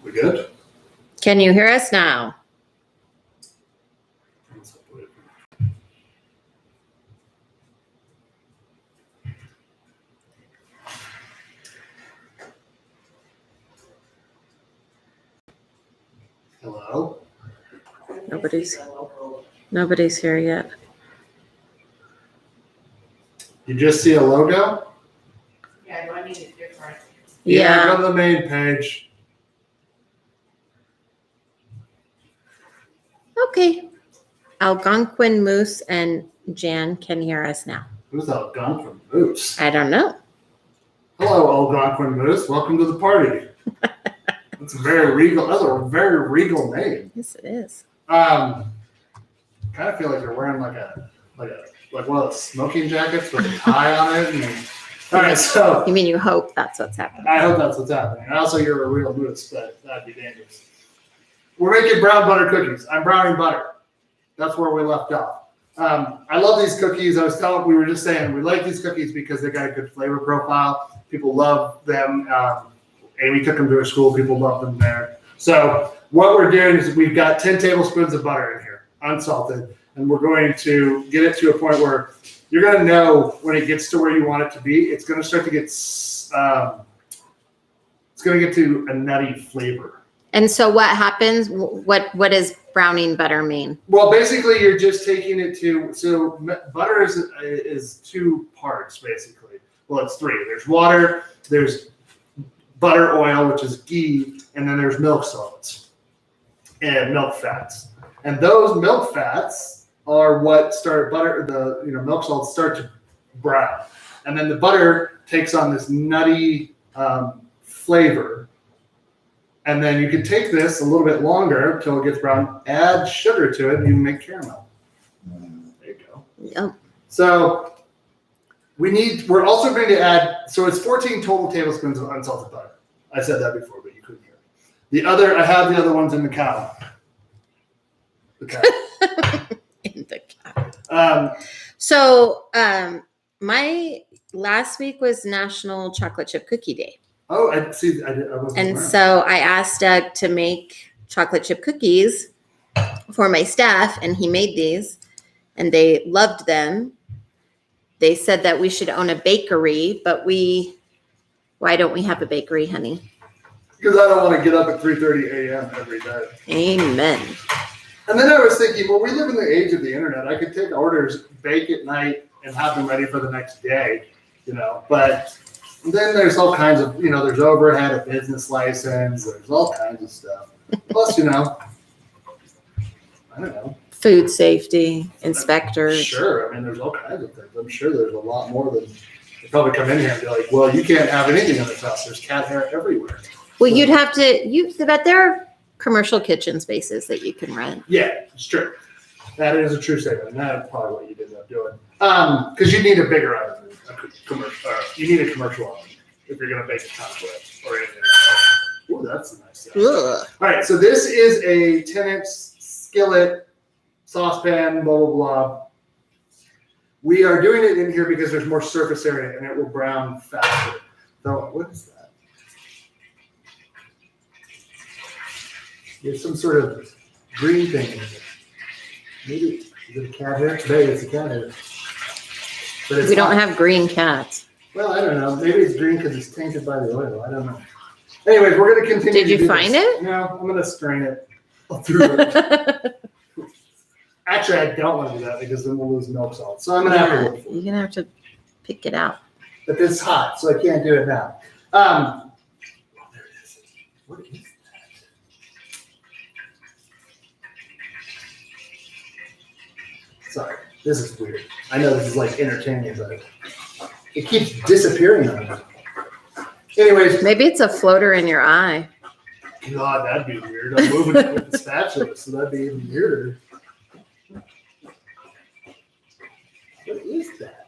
We good? Can you hear us now? Hello? Nobody's here yet. You just see a logo? Yeah, do I need it different? Yeah. Go to the main page. Okay. Algonquin Moose and Jan can hear us now. Who's Algonquin Moose? I don't know. Hello, Algonquin Moose. Welcome to the party. That's a very regal. That's a very regal name. Yes, it is. Kind of feel like you're wearing like one of those smoking jackets with a tie on it. All right, so You mean you hope that's what's happening? I hope that's what's happening. And also, you're a real moose, but that'd be dangerous. We're making brown butter cookies. I'm browning butter. That's where we left off. I love these cookies. We were just saying, we like these cookies because they got a good flavor profile. People love them. Amy took them to her school. People love them there. So what we're doing is we've got 10 tablespoons of butter in here, unsalted, and we're going to get it to a point where you're going to know when it gets to where you want it to be. It's going to start to get, it's going to get to a nutty flavor. And so what happens? What does browning butter mean? Well, basically, you're just taking it to, so butter is two parts, basically. Well, it's three. There's water, there's butter oil, which is ghee, and then there's milk solids and milk fats. And those milk fats are what start milk solids start to brown. And then the butter takes on this nutty flavor. And then you can take this a little bit longer until it gets brown, add sugar to it, and you can make caramel. There you go. Yep. So we're also going to add, so it's 14 total tablespoons of unsalted butter. I said that before, but you couldn't hear. I have the other ones in the cow. In the cow. So my last week was National Chocolate Chip Cookie Day. Oh, I see. I wasn't And aware. so I asked Doug to make chocolate chip cookies for my staff, and he made these, and they loved them. They said that we should own a bakery, but why don't we have a bakery, honey? Because I don't want to get up at 3:30 a.m. every day. Amen. And then I was thinking, well, we live in the age of the internet. I could take orders, bake at night, and have them ready for the next day, But then there's all kinds of, there's overhead, a business license, there's all kinds of stuff. Plus, I don't know. Food safety, inspectors. Sure. I mean, there's all kinds of things. I'm sure there's a lot more than they probably come in here and be like, well, you can't have anything in this house. There's cat hair everywhere. Well, you'd have to, but there are commercial kitchen spaces that you can rent. Yeah, it's true. That is a true statement. And that's probably what you'd end up doing. Because you need a bigger oven. You need a commercial oven if you're going to bake a ton of bread or anything. Oh, that's a nice sound. All right, so this is a 10-inch skillet, saucepan, blah, blah, blah. We are doing it in here because there's more surface area and it will brown faster. So, what is that? There's some sort of green thing in it. Maybe, is it a cat hair? Maybe it's a cat hair. But We don't have green cats. Well, I don't know. Maybe it's green because it's tainted by the oil. I don't know. Anyways, we're going to continue. Did you find it? No, I'm going to strain it through it. Actually, I don't want to do that because then we'll lose milk solids. So I'm going to have to look for it. You're going to have to pick it out. But it's hot, so I can't do it now. Oh, there it is. What is that? Sorry, this is weird. I know this is like entertaining, but it keeps disappearing on me. Anyways. Maybe it's a floater in your eye. God, that'd be weird. I'm moving it with the spatula, so that'd be even weirder. What is that?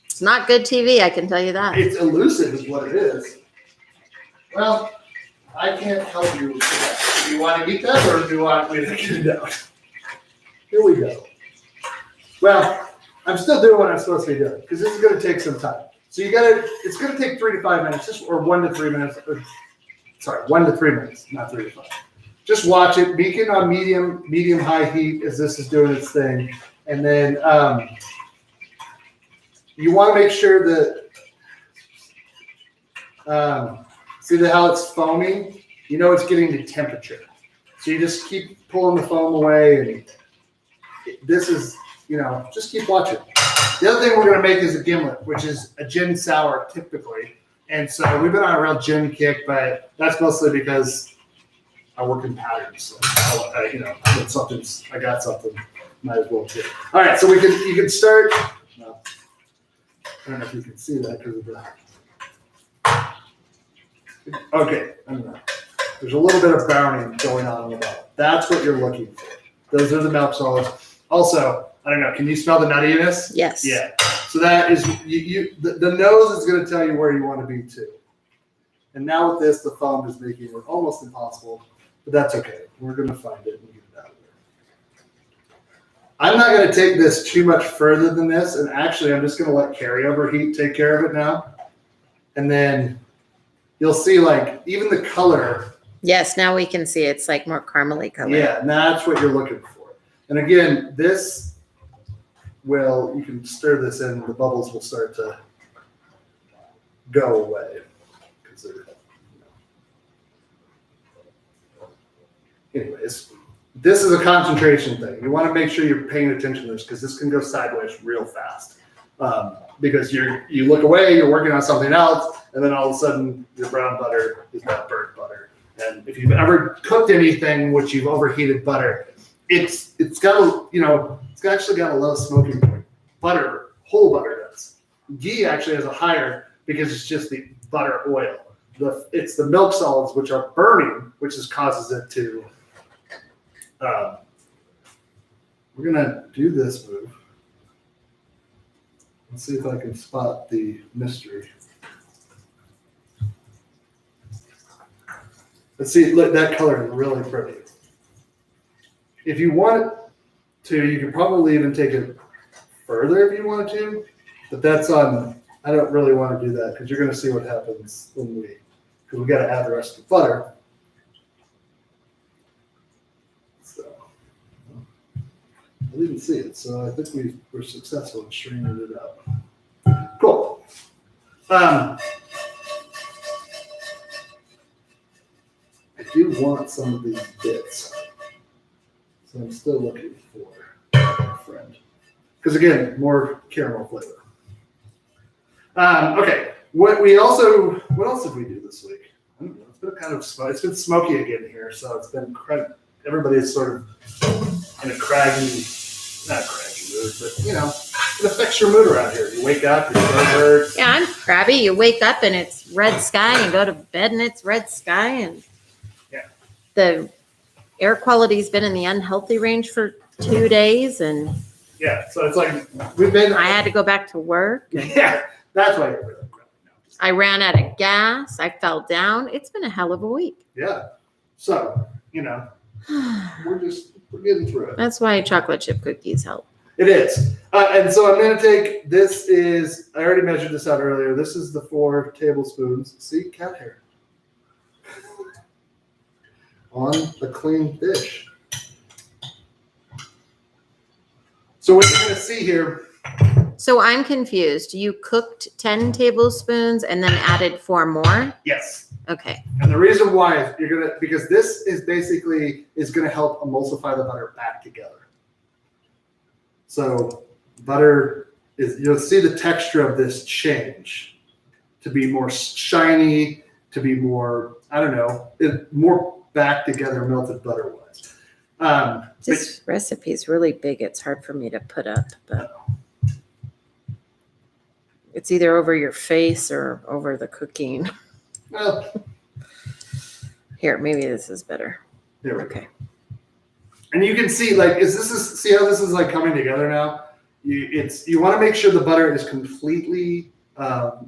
It's not good TV, I can tell you that. It's elusive is what it is. Well, I can't help you with that. Do you want to eat that or do you want me to get it out? Here we go. Well, I'm still doing what I'm supposed to be doing because this is going to take some time. So it's going to take 3 to 5 minutes, or 1 to 3 minutes. sorry, 1 to 3 minutes, not 3 to 5. Just watch it, beacon on medium high heat as this is doing its thing. And then you want to make sure that, see how it's foaming? You know it's getting to temperature. So you just keep pulling the foam away, and this is, just keep watching. The other thing we're going to make is a gimlet, which is a gin sour typically. And so we've been on a real gin kick, but that's mostly because I work in patterns. So I got something, might as well too. All right, so you can start. No, I don't know if you can see that because of the. Okay, I don't know. There's a little bit of browning going on in the bottom. That's what you're looking for. Those are the milk solids. Also, I don't know. Can you smell the nuttiness? Yes. Yeah. So that is the nose is going to tell you where you want to be too. And now with this, the foam is making it almost impossible, but that's okay. We're going to find it and get it out of there. I'm not going to take this too much further than this, and actually, I'm just going to let carryover heat take care of it now, and then you'll see like even the color. Yes, now we can see it's like more caramely color. Yeah, and that's what you're looking for. And again, this. You can stir this in, the bubbles will start to go away. Anyways, this is a concentration thing. You want to make sure you're paying attention to this because this can go sideways real fast. Because you look away, you're working on something else, and then all of a sudden your brown butter is not burnt butter. And if you've ever cooked anything which you've overheated butter, it's actually got a low smoking point. Whole butter does. Ghee actually has a higher because it's just the butter oil. It's the milk solids which are burning, which causes it to. We're gonna do this move. Let's see if I can spot the mystery. Let's see, look, that color is really pretty. If you want to, you can probably even take it further if you want to, but that's on, I don't really want to do that because you're going to see what happens because we got to add the rest of the butter. So, I didn't see it, so I think we were successful in straining it out. Cool. I do want some of these bits. So I'm still looking for a friend. Because again, more caramel flavor. Okay. What else did we do this week? I don't know. It's been it's been smoky again here, so it's been everybody's sort of in a not craggy mood, but it affects your mood around here. You wake up, your throat hurts. Yeah, I'm crabby. You wake up and it's red sky, and go to bed and it's red sky, and the air quality's been in the unhealthy range for 2 days, and so it's like I had to go back to work. Yeah, that's why you're really grumpy now. I ran out of gas. I fell down. It's been a hell of a week. Yeah. So, we're getting through it. That's why chocolate chip cookies help. It is. And so I'm going to take, I already measured this out earlier. This is the 4 tablespoons. See, cat hair. On a clean dish. So what you're going to see here. So I'm confused. You cooked 10 tablespoons and then added 4 more? Yes. Okay. And the reason why is because this is basically going to help emulsify the butter back together. So butter you'll see the texture of this change to be more shiny, to be more, more back together melted butter wise. This recipe is really big. It's hard for me to put up, but it's either over your face or over the cooking. Well, here, maybe this is better. There we Okay. go. And you can see, see how this is like coming together now? You want to make sure the butter is completely. Why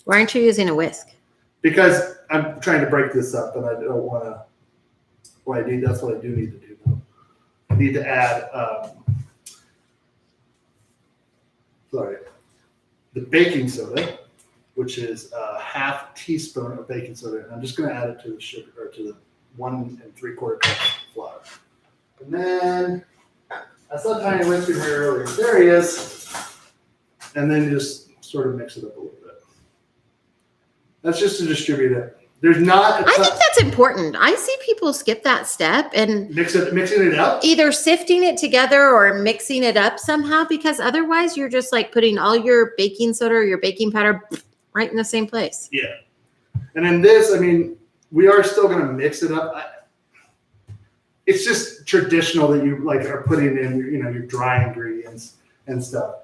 aren't you using a whisk? Because I'm trying to break this up, and I don't want to. That's what I do need to do now. I need to add. The baking soda. which is a half teaspoon of baking soda. And I'm just going to add it to the sugar, or to the 1 3/4 cup flour. And then I saw Tiny whisk in here earlier. There he is. And then just sort of mix it up a little bit. That's just to distribute it. There's not. I think that's important. I see people skip that step and Mixing it up. either sifting it together or mixing it up somehow, because otherwise you're just like putting all your baking soda or your baking powder right in the same place. Yeah. And then this, I mean, we are still going to mix it up. It's just traditional that you like are putting in, your dry ingredients and stuff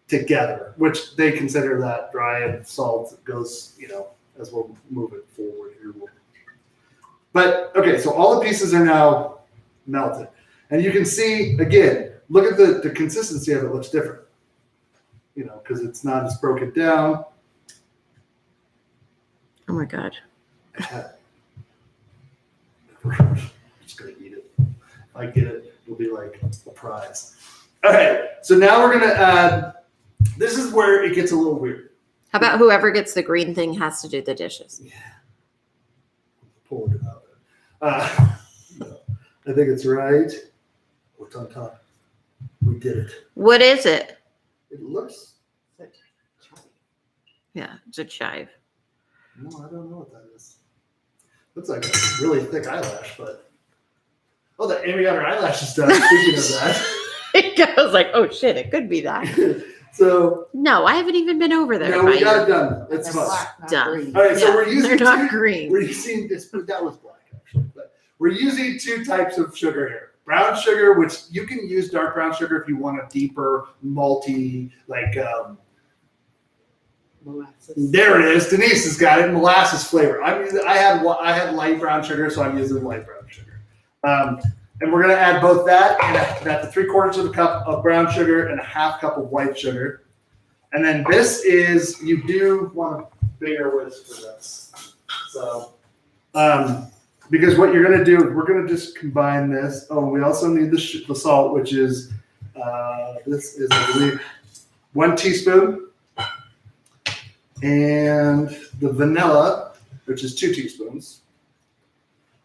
together, which they consider that dry, and salt goes, as we'll move it forward here. But okay, so all the pieces are now melted, and you can see again. Look at the consistency of it; looks different, because it's not as broken down. Oh my God. I'm just gonna eat it. If I get it, it'll be like a prize. All right, so now we're gonna add. This is where it gets a little weird. How about whoever gets the green thing has to do the dishes? Yeah. Pulling it out. No, I think it's right. What's on top? We did it. What is it? It looks. Yeah, it's a chive. No, I don't know what that is. Looks like a really thick eyelash, but. Oh, the Amy got her eyelashes done. Speaking of that. I was like, oh shit, it could be that. So. No, I haven't even been over there. No, we got it done. It's They're fun. black, not Done. green. All right, so Yeah, we're using. they're not green. We're using this, but that was black actually. But we're using 2 types of sugar here. Brown sugar, which you can use dark brown sugar if you want a deeper, malty, like. Molasses. There it is. Denise has got it. Molasses flavor. I had light brown sugar, so I'm using light brown sugar. And we're gonna add both that and the 3/4 of a cup of brown sugar and a 1/2 cup of white sugar. And then this is, you do want a bigger whisk for this. So, because what you're gonna do is we're gonna just combine this. Oh, we also need the salt, which is this is, I believe, 1 teaspoon. And the vanilla, which is 2 teaspoons.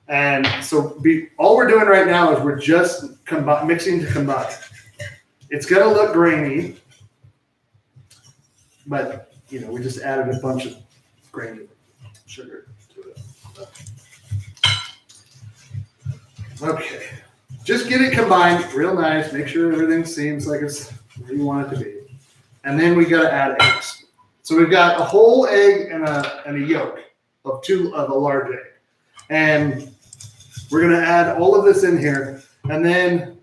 And so all we're doing right now is we're just mixing to combine. It's going to look grainy, but, we just added a bunch of grainy sugar to it. Okay. Just get it combined real nice. Make sure everything seems like it's where you want it to be. And then we got to add eggs. So we've got a whole egg and a yolk of a large egg. And we're going to add all of this in here. And then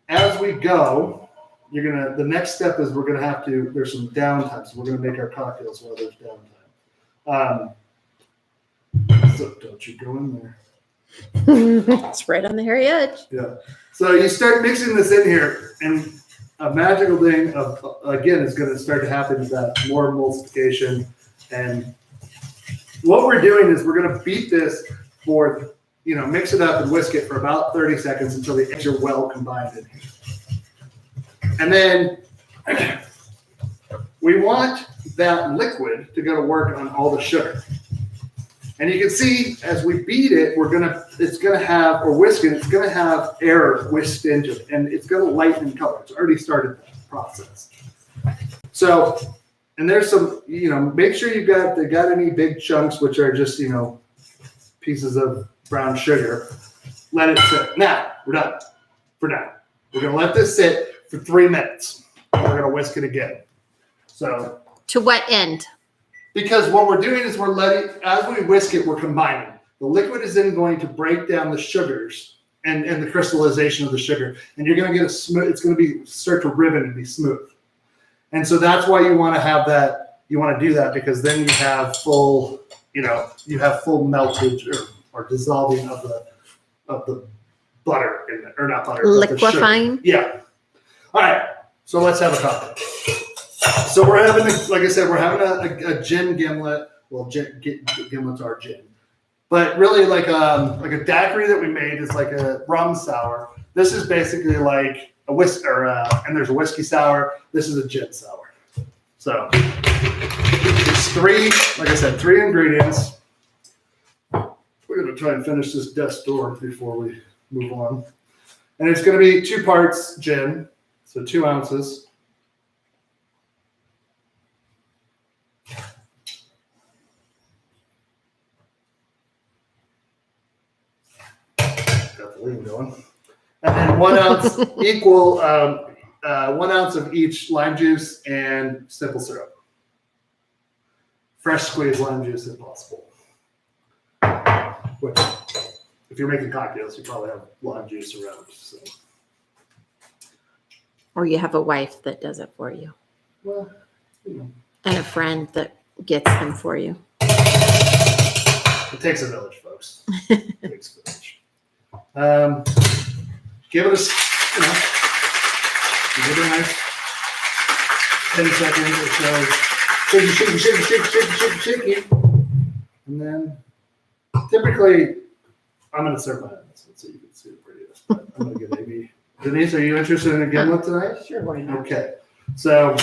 as we go, the next step is there's some downtime. So we're going to make our cocktails while there's downtime. So don't you go in there. It's right on the hairy edge. Yeah. So you start mixing this in here, and a magical thing is going to start to happen, is that more emulsification. And what we're doing is we're going to beat this for, mix it up and whisk it for about 30 seconds until the eggs are well combined in here. And then we want that liquid to go to work on all the sugar. And you can see as we beat it, it's gonna have air whisked into it, and it's gonna lighten in color. It's already started that process. So, and there's some, make sure you got any big chunks, which are just, pieces of brown sugar. Let it sit. Now, we're done for now. We're gonna let this sit for 3 minutes. We're gonna whisk it again. So. To what end? Because what we're doing is as we whisk it, we're combining. The liquid is then going to break down the sugars and the crystallization of the sugar. And you're going to get it's going to start to ribbon and be smooth. And so that's why you want to have that, you want to do that, because then you have full meltage or dissolving of the butter in it, or not butter, but the sugar. Liquefying? Yeah. All right. So let's have a cocktail. So we're having, like I said, we're having a gin gimlet. Well, gimlets are gin, but really like a daiquiri that we made is like a rum sour. This is basically like a whiskey, and there's a whiskey sour. This is a gin sour. So like I said, 3 ingredients. We're gonna try and finish this death's door before we move on. And it's gonna be 2 parts gin, so 2 ounces. Got the lean going. And then 1 ounce equal, 1 ounce of each lime juice and simple syrup. Fresh squeezed lime juice if possible. Which, if you're making cocktails, you probably have lime juice around. So. Or you have a wife that does it for you. Well, you know. And a friend that gets them for you. It takes a village, folks. It takes a village. Give it give it a nice 10 seconds or so. Shaky. And then, typically, I'm going to serve my hands so you can see the prettiest. But I'm going to get Amy. Denise, are you interested in a gimlet tonight? Sure, why not? Okay. So,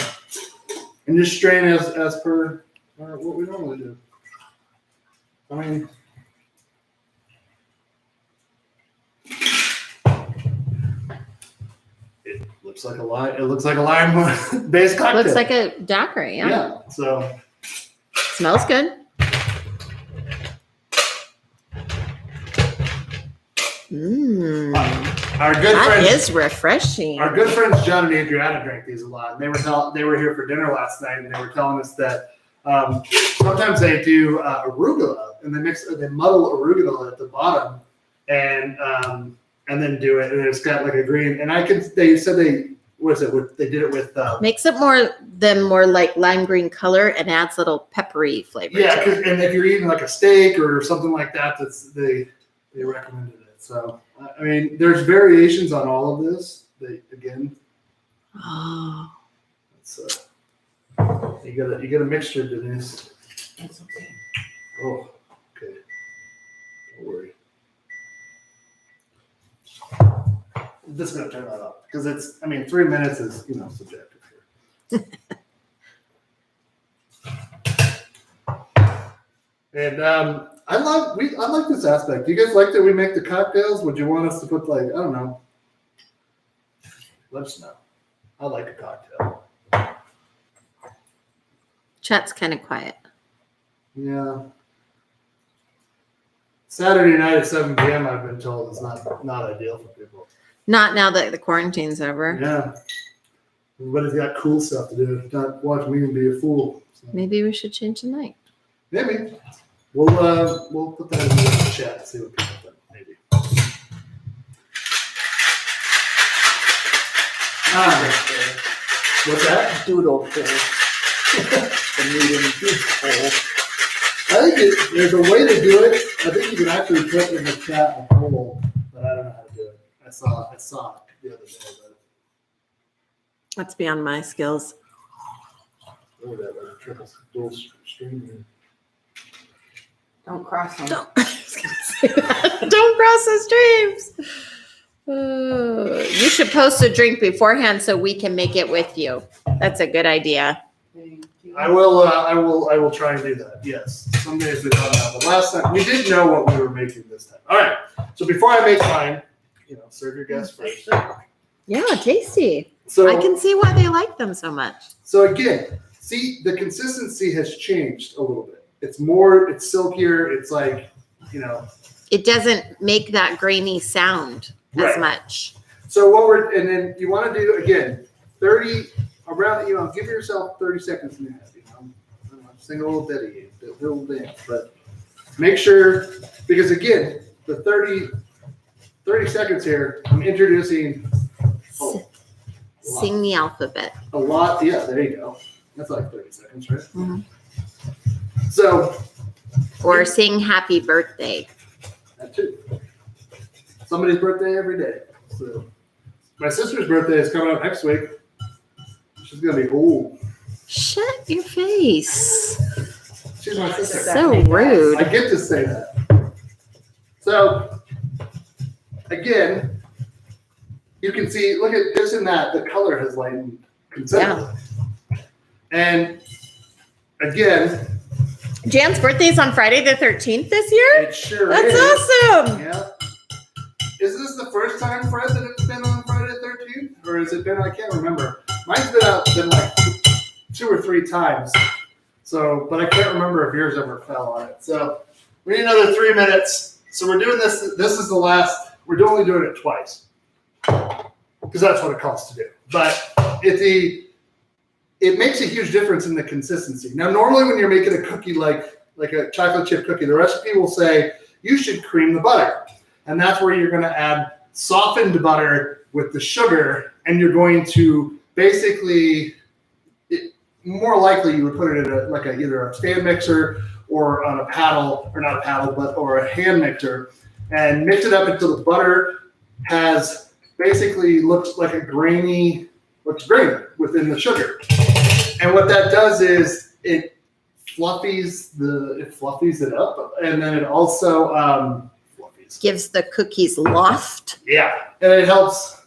and just strain as per what we normally do. I mean, it looks like a lime. It looks like a lime-based cocktail. Looks like a daiquiri, yeah. Yeah. So Smells good. Mmm. our good That friends, is refreshing. our good friends John and Adriana drank these a lot. And they were here for dinner last night, and they were telling us that sometimes they do arugula, and they muddle arugula at the bottom, and then do it, and it's got like a green. And they said they did it with Makes it more like lime green color and adds little peppery flavor. yeah, to it. and if you're eating like a steak or something like that, they recommended it. So I mean, there's variations on all of this. Oh. It's you get a mixture, Denise. That's okay. Oh, okay. Don't worry. I'm just gonna turn that off because 3 minutes is subjective here. And I like this aspect. Do you guys like that we make the cocktails? Would you want us to put I don't know. Let us know. I like a cocktail. Chat's kind of quiet. Yeah. Saturday night at 7 p.m. I've been told is not ideal for people. Not now that the quarantine's over. Yeah. Everybody's got cool stuff to do. Not watch me and be a fool. So Maybe we should change the night. maybe. We'll put that in the chat and see what people think. Maybe. What's that? Doodle for the medium doodle. I think there's a way to do it. I think you can actually put in the chat a poll, but I don't know how to do it. I saw it the other day, but That's beyond my skills. whatever. Triple dual stream. Don't cross them. Don't, I was gonna say that. Don't cross the streams. You should post a drink beforehand so we can make it with you. That's a good idea. Thank you. I will try and do that. Yes. Some days we don't know, but last time we didn't know what we were making this time. All right. So before I make mine, serve your guests first. Yeah, tasty. So I can see why they like them so much. So again, see, the consistency has changed a little bit. It's silkier. It's like, It doesn't make that grainy sound as Right. much. So and then you want to do, again, 30, around, give yourself 30 seconds in your head, I don't know, sing a little ditty, a little dance, but make sure, because again, the 30 seconds here, I'm introducing Sing the alphabet. a lot. Yeah, there you go. That's like 30 seconds, right? Mhm. So, Or sing happy birthday. that too. Somebody's birthday every day. So, my sister's birthday is coming up next week. She's gonna be old. Shut your face. She's my sister. So rude. I get to say that. So, again, you can see, look at this and that, the color has lightened considerably. And again, Jan's birthday's on Friday the 13th this year? It sure That's is. awesome. Yeah. Is this the first time, Fred, that it's been on Friday the 13th? Or has it been, I can't remember. Mine's been like 2 or 3 times. So, but I can't remember if yours ever fell on it. So we need another 3 minutes. So we're doing this. This is the last. We're only doing it twice. Because that's what it costs to do. But it makes a huge difference in the consistency. Now, normally when you're making a cookie like a chocolate chip cookie, the recipe will say you should cream the butter. And that's where you're going to add softened butter with the sugar, and you're going to basically, more likely you would put it in either a stand mixer or on a paddle, or not a paddle, or a hand mixer, and mix it up until the butter has basically looks grainy within the sugar. And what that does is it fluffies it up, and then it also Gives the cookies loft. Yeah, and it helps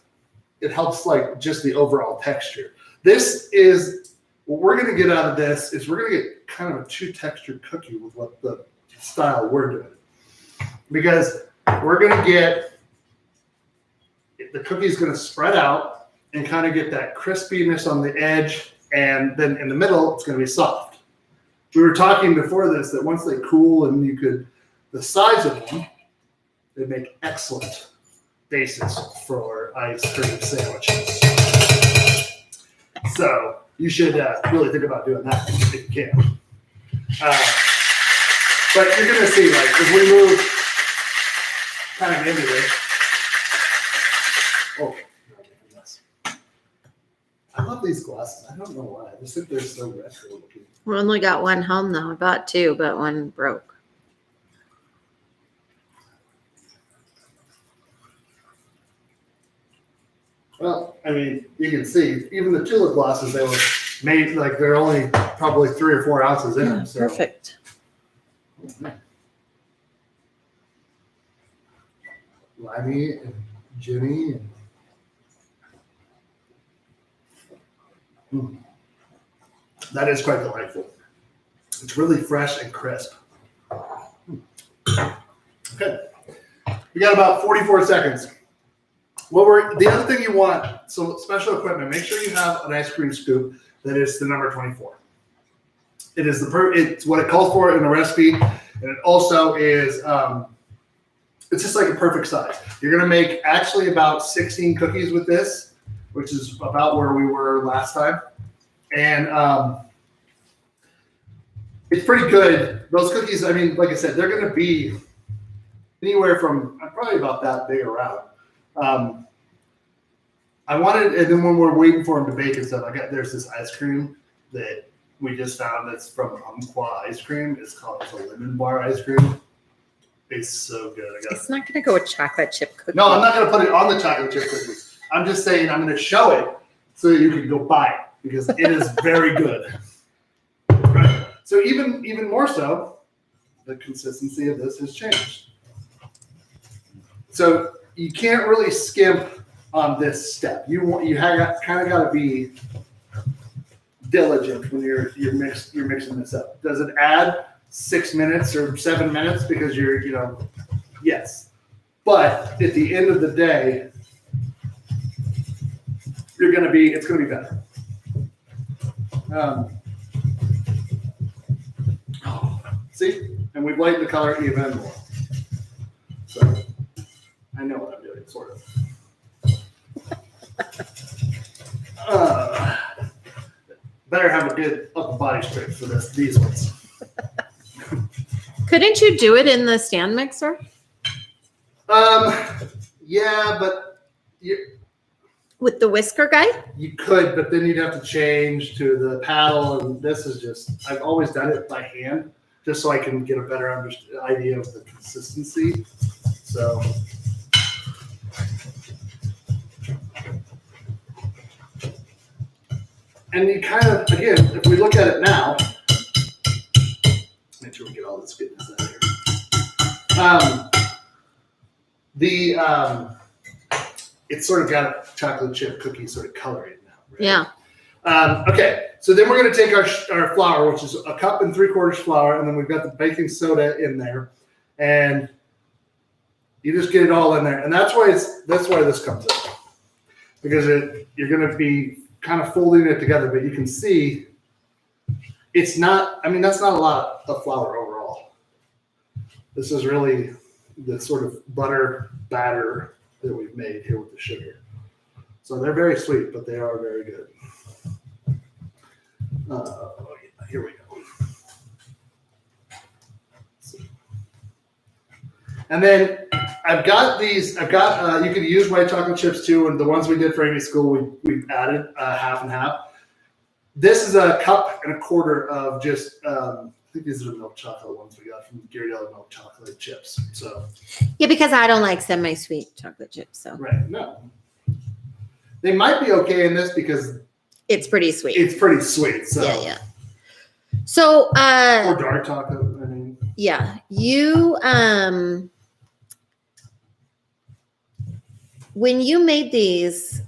like just the overall texture. This is what we're going to get out of this is we're going to get kind of a 2-textured cookie with what the style we're doing, because we're going to get the cookie's going to spread out and kind of get that crispiness on the edge, and then in the middle it's going to be soft. We were talking before this that once they cool and the size of them, they make excellent bases for ice cream sandwiches. So you should really think about doing that if you can. But you're going to see, like, if we move kind of into this. Oh, I love these glasses. I don't know why. I just think they're so retro looking. We only got one home though. I bought 2, but one broke. Well, I mean, you can see even the tulip glasses, they were made like they're only probably 3 or 4 ounces in them. So. Perfect. Limey and Jimmy. That is quite delightful. It's really fresh and crisp. Okay. We got about 44 seconds. The other thing you want, so special equipment, make sure you have an ice cream scoop that is the number 24. It is it's what it calls for in the recipe, and it also is it's just like a perfect size. You're gonna make actually about 16 cookies with this, which is about where we were last time, and it's pretty good. Those cookies, I mean, like I said, they're gonna be anywhere from probably about that big around. I wanted, and then when we're waiting for them to bake and stuff, there's this ice cream that we just found that's from Umpqua Ice Cream. It's a lemon bar ice cream. It's so good. It's not going to go with chocolate chip cookies. No, I'm not going to put it on the chocolate chip cookies. I'm just saying I'm going to show it so that you can go buy it because it is very good. Right. So even more so, the consistency of this has changed. So you can't really skimp on this step. You kind of got to be diligent when you're mixing this up. Does it add 6 minutes or 7 minutes because yes. But at the end of the day, it's going to be better. See, and we've lightened the color even more. So I know what I'm doing, sort of. Better have a good upper body strength for these ones. Couldn't you do it in the stand mixer? Yeah, but With the whisker guy? you could, but then you'd have to change to the paddle, and this is just, I've always done it by hand, just so I can get a better idea of the consistency. So. And you kind of, again, if we look at it now, make sure we get all this goodness out of here. It's sort of got a chocolate chip cookie sort of color in now, right? Yeah. Okay, so then we're going to take our flour, which is a cup and 3/4 flour, and then we've got the baking soda in there, and you just get it all in there, and that's why this comes in, because you're going to be kind of folding it together, but you can see it's not. I mean, that's not a lot of flour overall. This is really the sort of butter batter that we've made here with the sugar. So they're very sweet, but they are very good. Here we go. And then I've got these. You can use white chocolate chips too, and the ones we did for Amy's school, we added half and half. This is a cup and a quarter of just. I think these are the milk chocolate ones we got from Ghirardelli milk chocolate chips. So Yeah, because I don't like semi-sweet chocolate chips, so right, no, they might be okay in this because it's pretty sweet. it's pretty sweet. So Yeah. So or dark chocolate. I mean, yeah, you when you made these,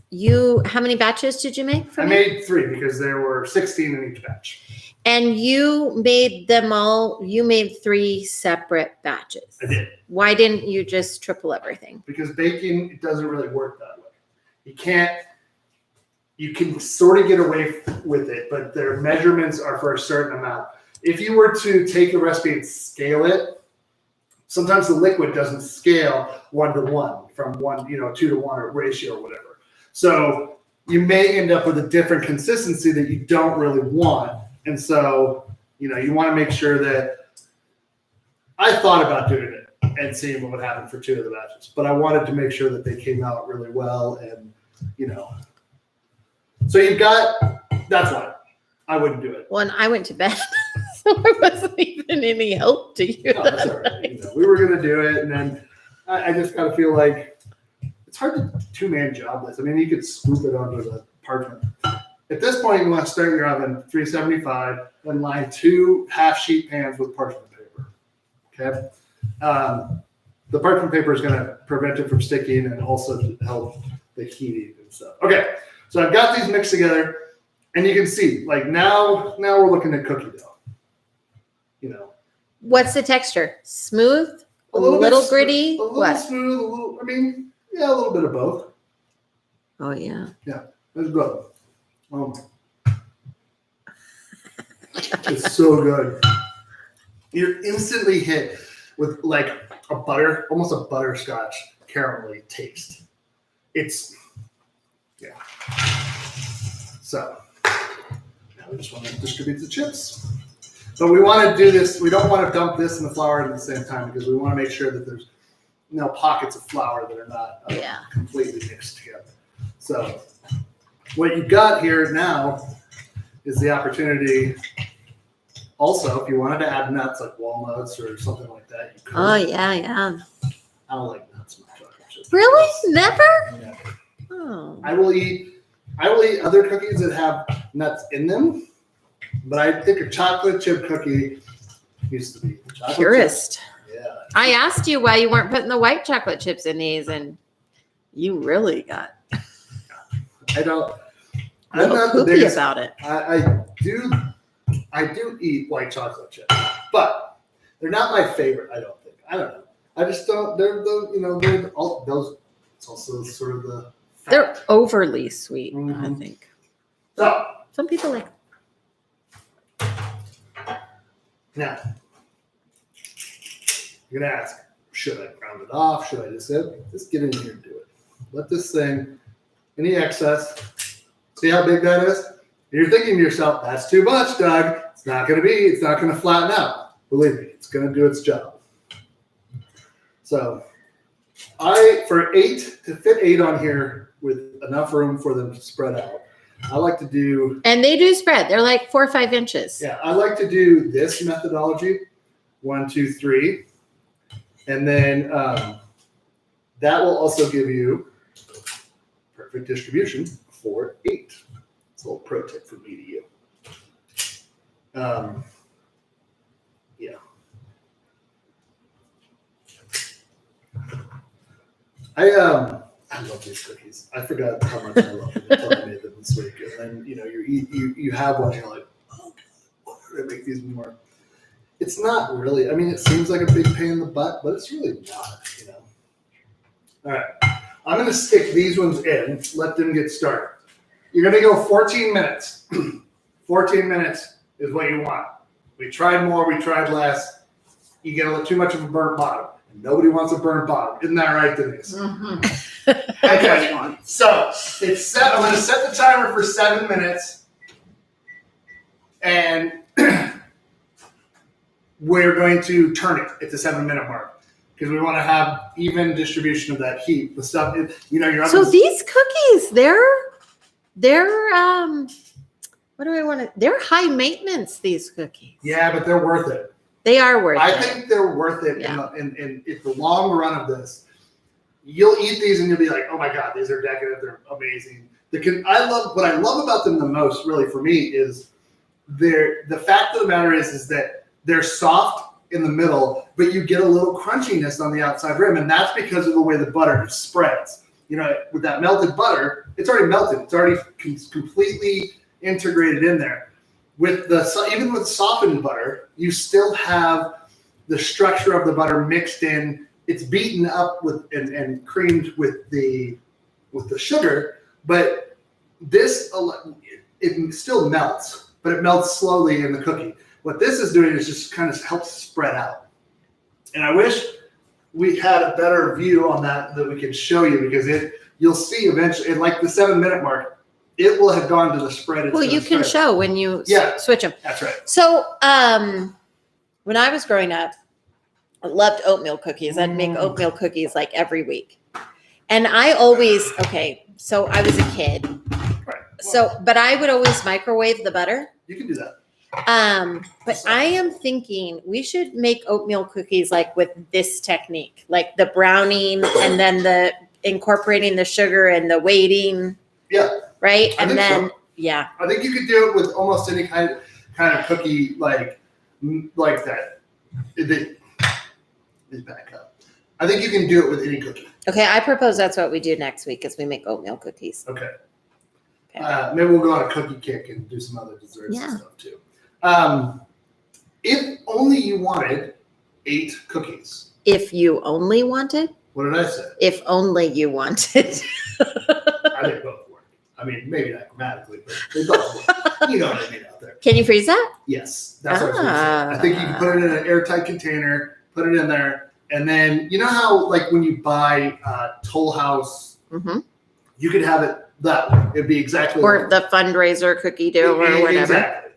how many batches did you make for I me? made 3 because there were 16 in each batch. And you made them all. You made 3 separate batches. I did. Why didn't you just triple everything? Because baking, it doesn't really work that way. You can sort of get away with it, but their measurements are for a certain amount. If you were to take the recipe and scale it, sometimes the liquid doesn't scale 1-to-1 from 2-to-1 or ratio or whatever. So you may end up with a different consistency that you don't really want. And so, you want to make sure that I thought about doing it and seeing what would happen for 2 of the batches, but I wanted to make sure that they came out really well. And, so that's why I wouldn't do it. Well, and I went to bed, so I wasn't even any help to you. No, that's all right. We were going to do it. And then I just kind of feel like it's hard to 2-man job this. I mean, you could scoop it onto the parchment. At this point, you want to start your oven 375 and line 2 half-sheet pans with parchment paper. Okay, the parchment paper is going to prevent it from sticking and also to help the heating and stuff. Okay, so I've got these mixed together, and you can see, like now we're looking at cookie dough. What's the texture? Smooth? A little gritty? A little What? smooth, a little. I mean, yeah, a little bit of both. Oh yeah. It's good. It's so good. You're instantly hit with like almost a butterscotch caramelly taste. So now we just want to distribute the chips. But we want to do this. We don't want to dump this and the flour at the same time because we want to make sure that there's no pockets of flour that are not completely mixed together. So what you've got here now is the opportunity. Also, if you wanted to add nuts like walnuts or something like that, you could. Oh yeah. I don't like nuts in my chocolate chips. Really? Never? Never. Oh. I will eat other cookies that have nuts in them, but I think a chocolate chip cookie used to be chocolate Purist. chip. Yeah. I asked you why you weren't putting the white chocolate chips in these, and you really got I don't. a little I'm not the poopy biggest. about it. I do eat white chocolate chips, but they're not my favorite. I don't think. I don't know. I just don't. They're all those. It's also sort of the. Fact. They're overly sweet, I Mhm. think. So Some people like. now you're gonna ask, should I round it off? Should I just get in here and do it? Let this thing, any excess, see how big that is? And you're thinking to yourself, that's too much, Doug. It's not gonna flatten out. Believe me, it's gonna do its job. So to fit 8 on here with enough room for them to spread out, I like to do. And they do spread. They're like 4 or 5 inches. Yeah, I like to do this methodology, 1, 2, 3, and then that will also give you perfect distribution for 8. It's a little pro tip from me to you. Yeah. I I love these cookies. I forgot how much I love them until I made them this week. And then you have one, and you're like, oh God, why did I make these more? It's not really. I mean, it seems like a big pain in the butt, but it's really not. All right, I'm gonna stick these ones in. Let them get started. You're gonna go 14 minutes. 14 minutes is what you want. We tried more. We tried less. You get a little too much of a burnt bottom. And nobody wants a burnt bottom. Isn't that right, Denise? Mm-hmm. Okay. So it's set. I'm going to set the timer for 7 minutes, and we're going to turn it at the 7 minute mark because we want to have even distribution of that heat. The stuff, your So oven's- these cookies, what do I want to? They're high maintenance. These cookies. yeah, but they're worth it. They are worth I it. think they're worth it Yeah. in the long run of this. You'll eat these and you'll be like, oh my God, these are decadent. They're amazing. What I love about them the most, really, for me, is the fact of the matter is that they're soft in the middle, but you get a little crunchiness on the outside rim, and that's because of the way the butter spreads. With that melted butter, it's already melted. It's already completely integrated in there. Even with softened butter, you still have the structure of the butter mixed in. It's beaten up with and creamed with the sugar, but it still melts, but it melts slowly in the cookie. What this is doing is just kind of helps spread out. And I wish we had a better view on that we could show you, because you'll see eventually, at like the 7 minute mark, it will have gone to the spread. Well, you can show when you switch them. That's right. So, when I was growing up, I loved oatmeal cookies. I'd make oatmeal cookies like every week. And I always, so I was a kid. Right. But I would always microwave the butter. You can do that. But I am thinking we should make oatmeal cookies like with this technique, like the browning and then the incorporating the sugar and the weighting. Yeah. Right. I And think then, so. yeah. I think you could do it with almost any kind of cookie like that. It back up. I think you can do it with any cookie. Okay. I propose that's what we do next week is we make oatmeal cookies. Okay. Okay. Maybe we'll go on a cookie kick and do some other desserts and stuff too. If only you wanted 8 cookies. If you only wanted? What did I say? If only you wanted. I think both work. I mean, maybe not grammatically, but they both work. You know what I mean out there. Can you freeze that? Yes. That's what I was going to say. I think you can put it in an airtight container, put it in there, and then you know how like when you buy Toll House, you could have it that way. It'd be exactly or the fundraiser cookie dough or whatever. Exactly.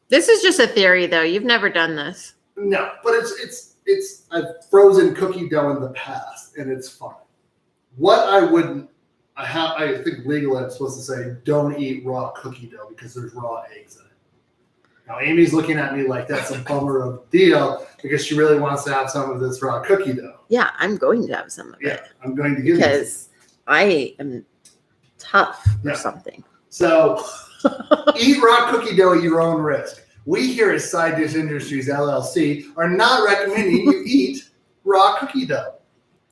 This is just a theory, though. You've never done this. No, but it's I've frozen cookie dough in the past, and it's fun. What I think legally I'm supposed to say don't eat raw cookie dough because there's raw eggs in it. Now Amy's looking at me like that's a bummer of a deal because she really wants to have some of this raw cookie dough. Yeah, I'm going to have some of it. I'm going to give because I am tough or something. So eat raw cookie dough at your own risk. We here at Side Dish Industries LLC are not recommending you eat raw cookie dough.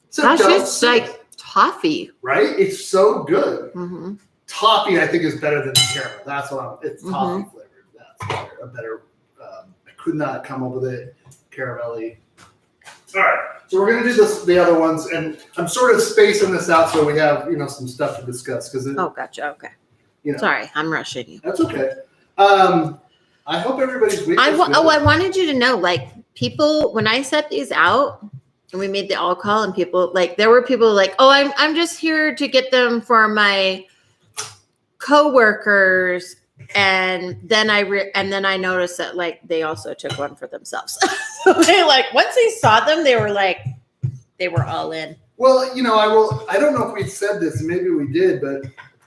So Gosh, don't it's like toffee. right? It's so good. Mm-hmm. Toffee, I think, is better than caramel. That's what it's toffee flavored. That's a better. I could not come up with it caramelly. All right, so we're gonna do the other ones, and I'm sort of spacing this out so we have some stuff to discuss because Oh, gotcha. Okay. you know Sorry, I'm rushing you. that's okay. I hope everybody's week. I wanted you to know, like, people, when I set these out and we made the all call, and people, like, there were people like, oh, I'm just here to get them for my coworkers. And then I noticed that, like, they also took one for themselves. So they, like, once they saw them, they were all in. Well, I don't know if we said this, maybe we did, but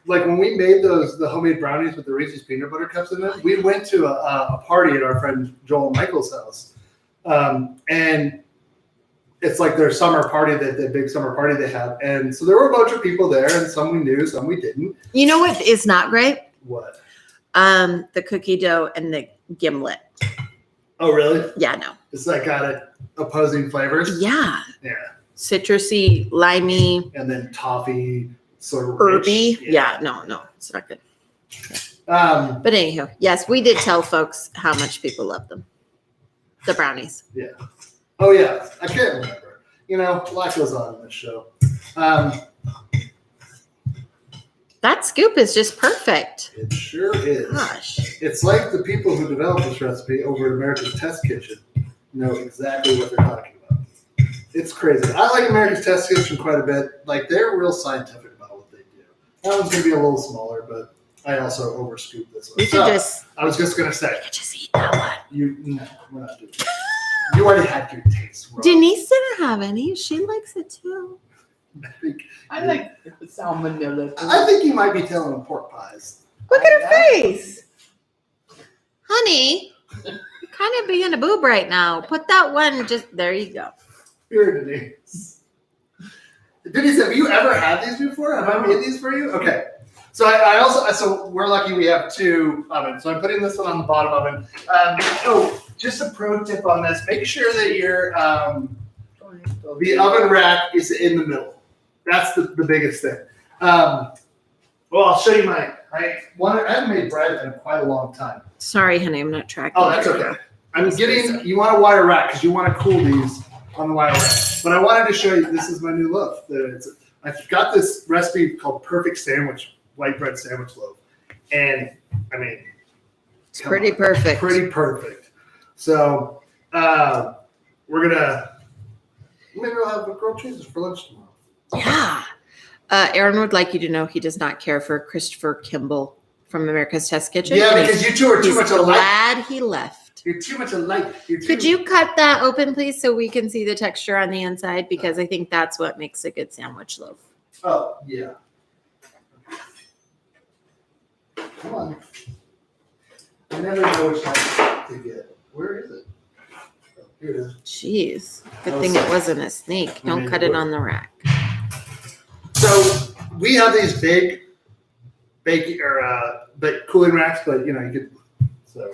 like when we made the homemade brownies with the Reese's peanut butter cups in them, we went to a party at our friend Joel and Michael's house. And it's like their summer party, the big summer party they have. And so there were a bunch of people there, and some we knew, some we didn't. You know what is not great? What? The cookie dough and the gimlet. Oh, really? Yeah, no. It's like got opposing flavors? Yeah. Yeah. citrusy, limey, and then toffee, sort of herby. rich. Yeah, no, it's not good. Um, But anyhow, yes, we did tell folks how much people love them. The brownies. oh yeah, I can't remember. You know, a lot goes on in this show. That scoop is just perfect. It sure is. Gosh. It's like the people who developed this recipe over at America's Test Kitchen know exactly what they're talking about. It's crazy. I like America's Test Kitchen quite a bit. Like, they're real scientific about what they do. That one's going to be a little smaller, but I also overscooped this one. You could I was just going to say, you could just eat that one. no, we're not doing that. You already had your taste. Bro. Denise didn't have any. She likes it too. I like the salmonella. I think you might be telling them pork pies. Look at her face. Honey, you're kind of being a boob right now. Put that one there you go. Here, Denise. Denise, have you ever had these before? Have I made these for you? Okay. So I also, so we're lucky we have 2 ovens. So I'm putting this one on the bottom oven. Just a pro tip on this. Make sure that your the oven rack is in the middle. That's the biggest thing. Well, I'll show you mine. I haven't made bread in quite a long time. Sorry, honey, I'm not tracking. Oh, that's okay. You want a wire rack because you want to cool these on the wire rack. But I wanted to show you, this is my new loaf. I've got this recipe called Perfect Sandwich, white bread sandwich loaf. And, I mean, It's pretty perfect. Pretty perfect. So, we're going to, maybe we'll have grilled cheeses for lunch tomorrow. Yeah. Aaron would like you to know he does not care for Christopher Kimball from America's Test Kitchen. Yeah, because you two are too much alike. Glad he left. You're too much alike. Could you cut that open, please, so we can see the texture on the inside? Because I think that's what makes a good sandwich loaf. Oh, yeah. Come on. I never know which type to get. Where is it? Oh, here it is. Jeez. Good thing it wasn't a snake. Don't cut it on the rack. So we have these big baking but cooling racks, but you could. So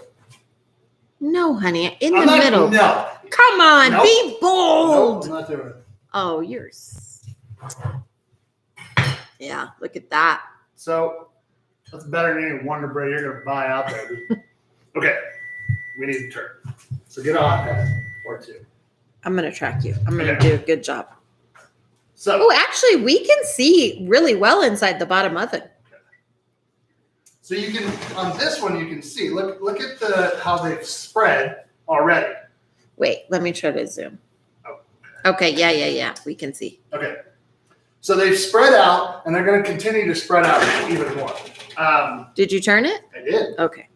No, honey. In I'm the not, middle. No. Come on. Nope. Be bold. Nope, I'm not doing it. Oh, yeah, look at that. So that's better than any Wonder Bread you're gonna buy out there. Okay, we need to turn. So get on that or 2. I'm going to track you. I'm going to Okay. do a good job. So Oh, actually, we can see really well inside the bottom oven. So you can, on this one, you can see. Look at how they've spread already. Wait, let me try to zoom. Oh. Okay, yeah. We can see. Okay. So they've spread out, and they're going to continue to spread out even more. Did you turn it? I did. Okay.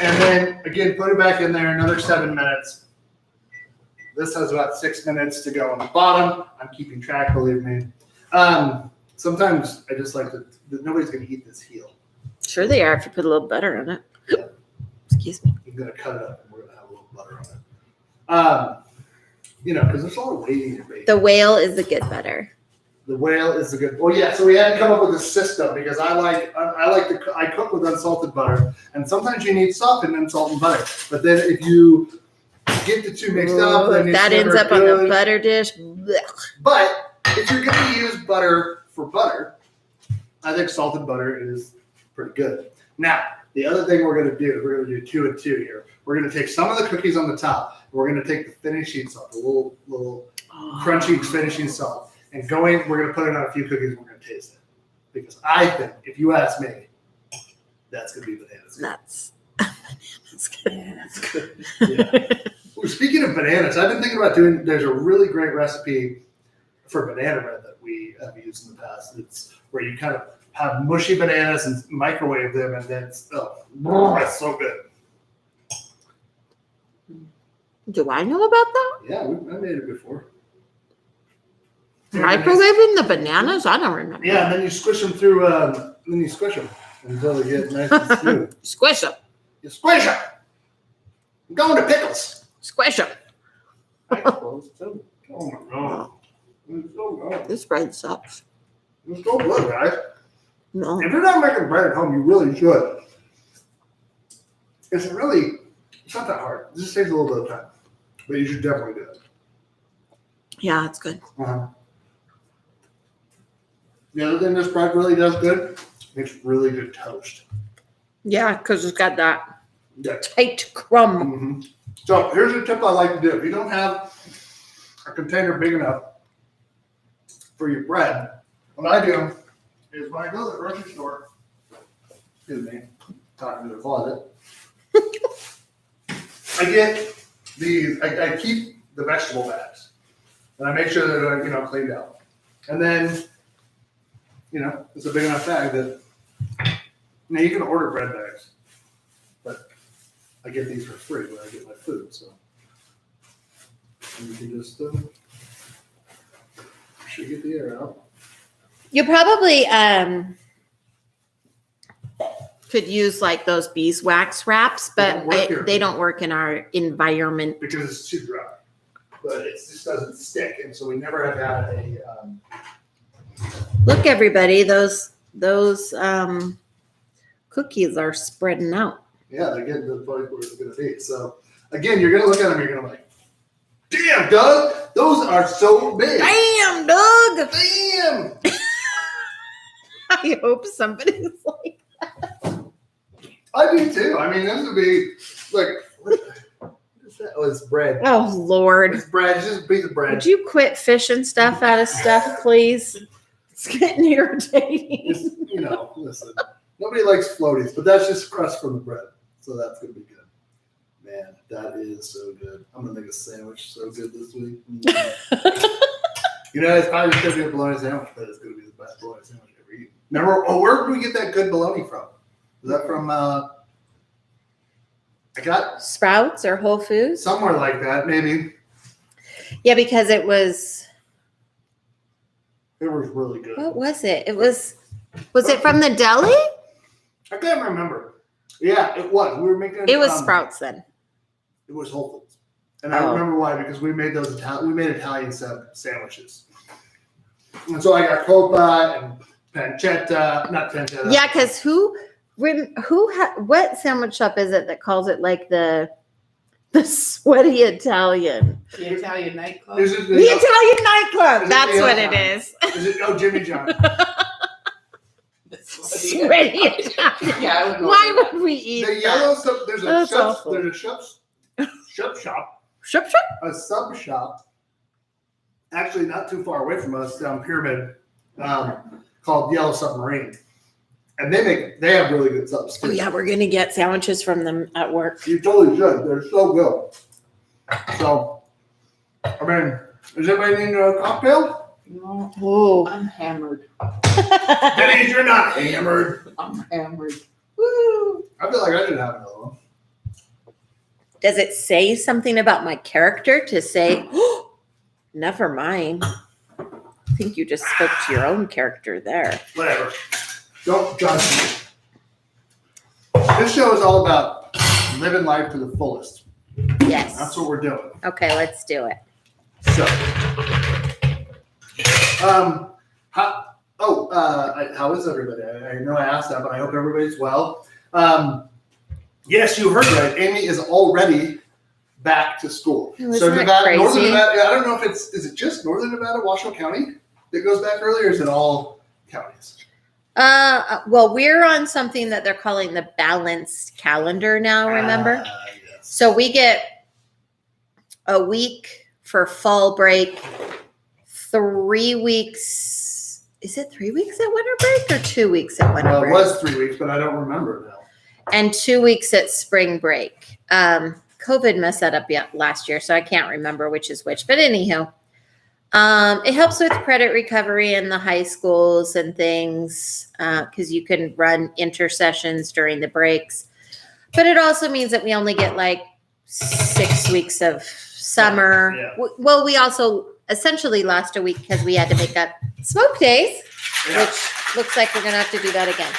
And then, again, put it back in there, another 7 minutes. This has about 6 minutes to go on the bottom. I'm keeping track, believe me. Sometimes I just like that nobody's going to eat this heel. Sure they are if you put a little butter on it. Yeah. Excuse me. I'm going to cut it up, and we're going to have a little butter on it. Because there's a lot of waiting to bake. The whale is the good butter. The whale is the good. Well, yeah. So we had to come up with a system because I cook with unsalted butter, and sometimes you need softened unsalted butter. But then if you get the 2 mixed up, then that it's ends never up on the good. butter dish. Blech. But if you're going to use butter for butter, I think salted butter is pretty good. Now, the other thing we're going to do, we're going to do 2 and 2 here. We're going to take some of the cookies on the top. We're going to take the finishing salt, the little crunchy finishing salt, and we're going to put it on a few cookies and we're going to taste it. Because I think, if you ask me, that's going to be bananas. Nuts. That's good. Yeah. Well, speaking of bananas, I've been thinking about there's a really great recipe for banana bread that we have used in the past. It's where you kind of have mushy bananas and microwave them, and then it's so good. Do I know about that? Yeah, I made it before. Microwaving the bananas? I don't remember. Yeah, and then you squish them through, until they get nice and smooth. Squish them. You squish them. I'm going to pickles. Squish them. Oh my God. It's so good. This bread sucks. It's so good, guys. No. If you're not making bread at home, you really should. It's not that hard. It just takes a little bit of time. But you should definitely do it. Yeah, it's good. Uh-huh. The other thing this bread really does good, it's really good toast. Yeah, because it's got that Yeah. tight crumb. Mm-hmm. So here's a tip I like to do. If you don't have a container big enough for your bread, what I do is when I go to the grocery store, excuse me, talking to the closet, I get these, I keep the vegetable bags and I make sure that they're, cleaned out. And then, it's a big enough bag that, you can order bread bags, but I get these for free when I get my food, so. And you can just, should get the air out. You probably could use like those beeswax wraps, but they don't work in our environment. Because it's too dry, but it just doesn't stick, and so we never have had a. Look, everybody, those cookies are spreading out. Yeah, they're getting to the point where it's going to be. So again, you're going to look at them, you're going to be like, damn, Doug, those are so big. Damn, Doug. Damn. I hope somebody's like that. I do too. I mean, this would be like, what is that? Oh, it's bread. Oh, Lord. It's bread. It's just a piece of bread. Would you quit fishing stuff out of stuff, please? It's getting irritating. It's, listen, nobody likes floaties, but that's just crust from the bread. So that's going to be good. Man, that is so good. I'm going to make a sandwich so good this week. It's probably just going to be a bologna sandwich, but it's going to be the best bologna sandwich I've ever eaten. Remember, where did we get that good bologna from? Is that from, I got Sprouts or Whole Foods? somewhere like that, maybe. Yeah, because it was really good. what was it? It was it from the deli? I can't remember. Yeah, it was. We were making It was Sprouts then. It was Whole Foods. And I remember why, because we made Italian sandwiches. And so I got copa and pancetta, not pancetta. Yeah, because what sandwich shop is it that calls it like the sweaty Italian? The Italian nightclub. The Italian nightclub. That's what it is. Is it? Jimmy John. Sweaty Italian. Yeah, I would go Why with would we eat The yellow sub. There's a shop. Shop? A sub shop. Actually, not too far away from us, down Pyramid, called Yellow Submarine, and they have really good subs too. Oh yeah, we're gonna get sandwiches from them at work. You totally should. They're so good. So, I mean, is anybody needing a cocktail? No, Oh. I'm hammered. Denise, you're not hammered. I'm hammered. Woo! I feel like I didn't have another one. Does it say something about my character to say, oh, never mind? I think you just spoke to your own character there. Whatever. Don't judge me. This show is all about living life to the fullest. Yes. That's what we're doing. Okay, let's do it. So, how is everybody? I know I asked that, but I hope everybody's well. Yes, you heard right. Amy is already back to school. Isn't that crazy? Northern Nevada, I don't know if is it just Northern Nevada, Washoe County that goes back early, or is it all counties? Well, we're on something that they're calling the balanced calendar now, remember? Yes. So we get a week for fall break, 3 weeks. Is it 3 weeks at winter break or 2 weeks at winter break? It was 3 weeks, but I don't remember now. And 2 weeks at spring break. COVID messed that up last year, so I can't remember which is which. But anywho, it helps with credit recovery in the high schools and things because you can run intersessions during the breaks. But it also means that we only get like 6 weeks of summer. Yeah. Well, we also essentially lost a week because we had to make up smoke days, which looks like we're going to have to do that again.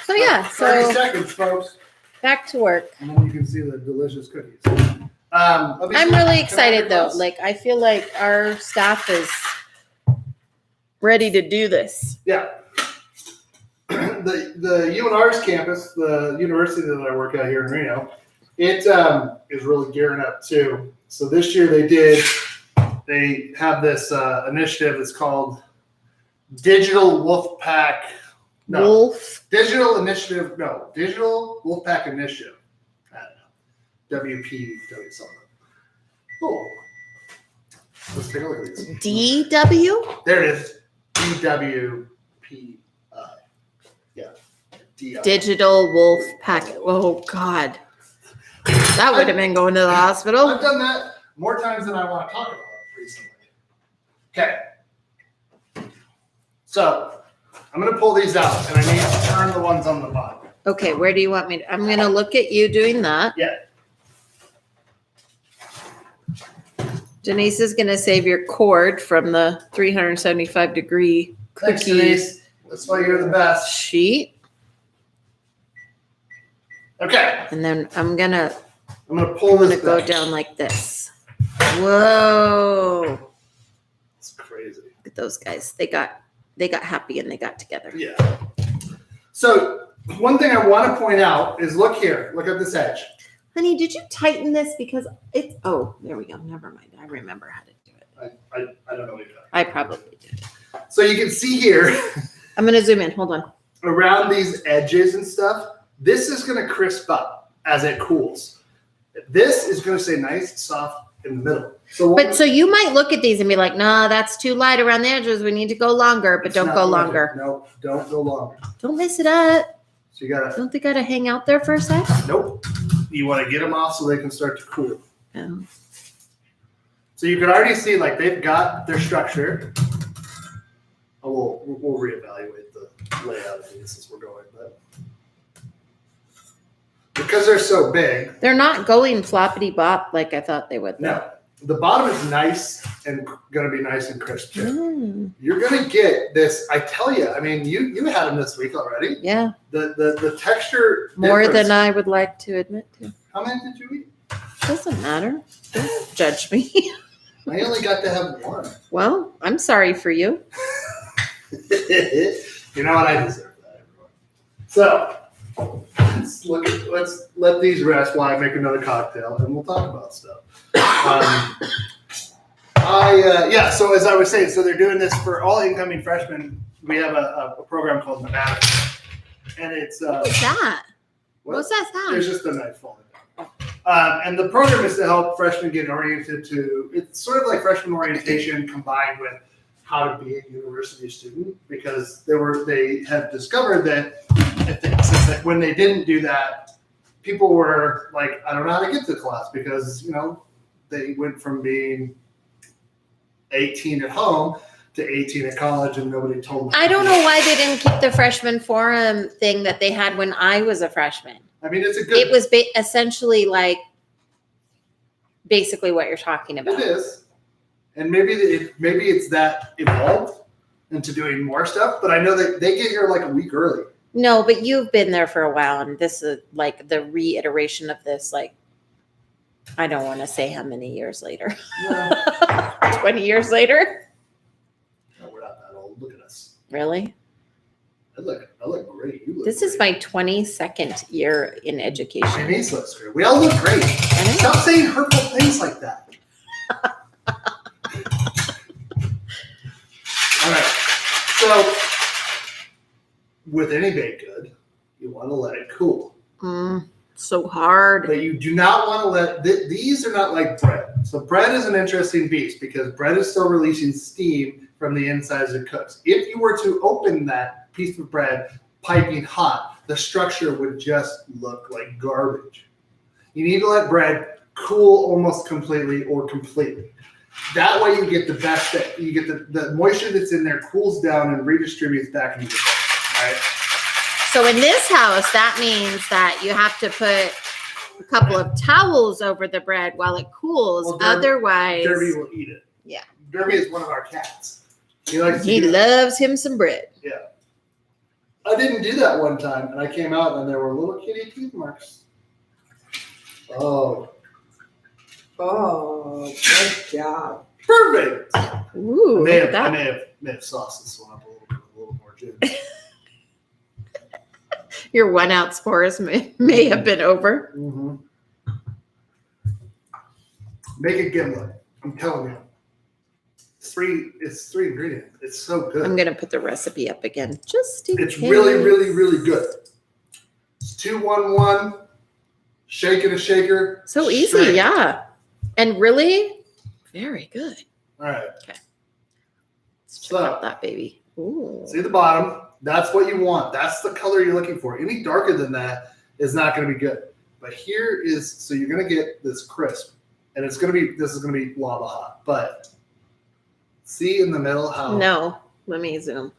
So yeah, 30 seconds, folks. Back to work. And then you can see the delicious cookies. I'm really excited though. Like I feel like our staff is ready to do this. Yeah. The UNR's campus, the university that I work at here in Reno, It is really gearing up too. So this year they have this initiative that's called Digital Wolfpack. No, Wolf. Digital Initiative. No, Digital Wolfpack Initiative. I don't know. WPW something. Cool. Let's take a look at these. DW? There it is. DWPI. Yeah. DI. Digital Wolf Packet. Oh, God. That would have been going to the hospital. I've done that more times than I want to talk about it recently. Okay. So I'm going to pull these out, and I need to turn the ones on the bottom. Okay, where do you want me to? I'm going to look at you doing that. Yeah. Denise is going to save your cord from the 375-degree Thanks, cookie Denise. That's why you're the best. sheet. Okay. And then I'm going to Pull this go back. down like this. Whoa. It's crazy. Look at those guys. They got happy and they got together. Yeah. So one thing I want to point out is look here. Look at this edge. Honey, did you tighten this? Because it's, oh, there we go. Never mind. I remember how to do it. I don't know what you're doing. I probably did. So you can see here I'm going to zoom in. Hold on. around these edges and stuff, this is going to crisp up as it cools. This is going to stay nice, soft in the middle. So you might look at these and be like, nah, that's too light around the edges. We need to go longer, but don't go longer. No, don't go longer. Don't mess it up. So you got to, Don't they got to hang out there for a sec? nope. You want to get them off so they can start to cool. Oh. So you can already see like they've got their structure. Oh, we'll reevaluate the layout of these as we're going, but because they're so big, They're not going floppity bop like I thought they would. no, the bottom is nice and going to be nice and crisp too. Mm, You're going to get this. I tell you, I mean, you had them this week already. yeah, The texture more difference- than I would like to admit to. How many did you eat? Doesn't matter. Don't judge me. I only got to have one. Well, I'm sorry for you. You know what? I deserve that, everyone. So let's let these rest while I make another cocktail, and we'll talk about stuff. So as I was saying, so they're doing this for all incoming freshmen. We have a program called Nevada, and it's What's that? What's that sound? There's just a knife falling down. And the program is to help freshmen get oriented to. It's sort of like freshman orientation combined with how to be a university student, because they have discovered that when they didn't do that, people were like, I don't know how to get to class, because they went from being 18 at home to 18 at college, and nobody told them. I don't know why they didn't keep the freshman forum thing that they had when I was a freshman. I mean, it's a good. It was essentially like basically what you're talking about. It is, and maybe it's that evolved into doing more stuff. But I know that they get here like a week early. No, but you've been there for a while, and this is like the reiteration of this. Like, I don't want to say how many years later. Yeah. 20 years later. No, we're not that old. Look at us. Really? I look great. You look. This is my 22nd year in My education. niece looks great. We all look great. Stop saying hurtful things like that. All right. So, with any baked good, you want to let it cool. So hard. But you do not want to let these are not like bread. So bread is an interesting beast because bread is still releasing steam from the inside as it cooks. If you were to open that piece of bread piping hot, the structure would just look like garbage. You need to let bread cool almost completely or completely. That way you get the best, you get the moisture that's in there cools down and redistributes back into the bread, right? So in this house, that means that you have to put a couple of towels over the bread while it cools. Well, Otherwise, Derby will eat it. Yeah. Derby is one of our cats. He likes to he do it. loves him some bread. Yeah. I didn't do that one time, and I came out and there were little kitty teeth marks. Oh. Oh, good job. Perfect. Ooh, I look at that. may have sauced this one up a little more gin. Your 1 ounce pour may have been over. Mm-hmm. Make it Gimlet. I'm telling you. It's three ingredients. It's so good. I'm gonna put the recipe up again, just in It's case. really, really, really good. It's 2-1-1. Shake in a shaker. So easy, straight. yeah, and really very good. All right. Let's check out that baby. Ooh. See the bottom? That's what you want. That's the color you're looking for. Any darker than that is not going to be good. But here is, so you're going to get this crisp, and this is going to be lava hot. But see in the middle how No, let me zoom.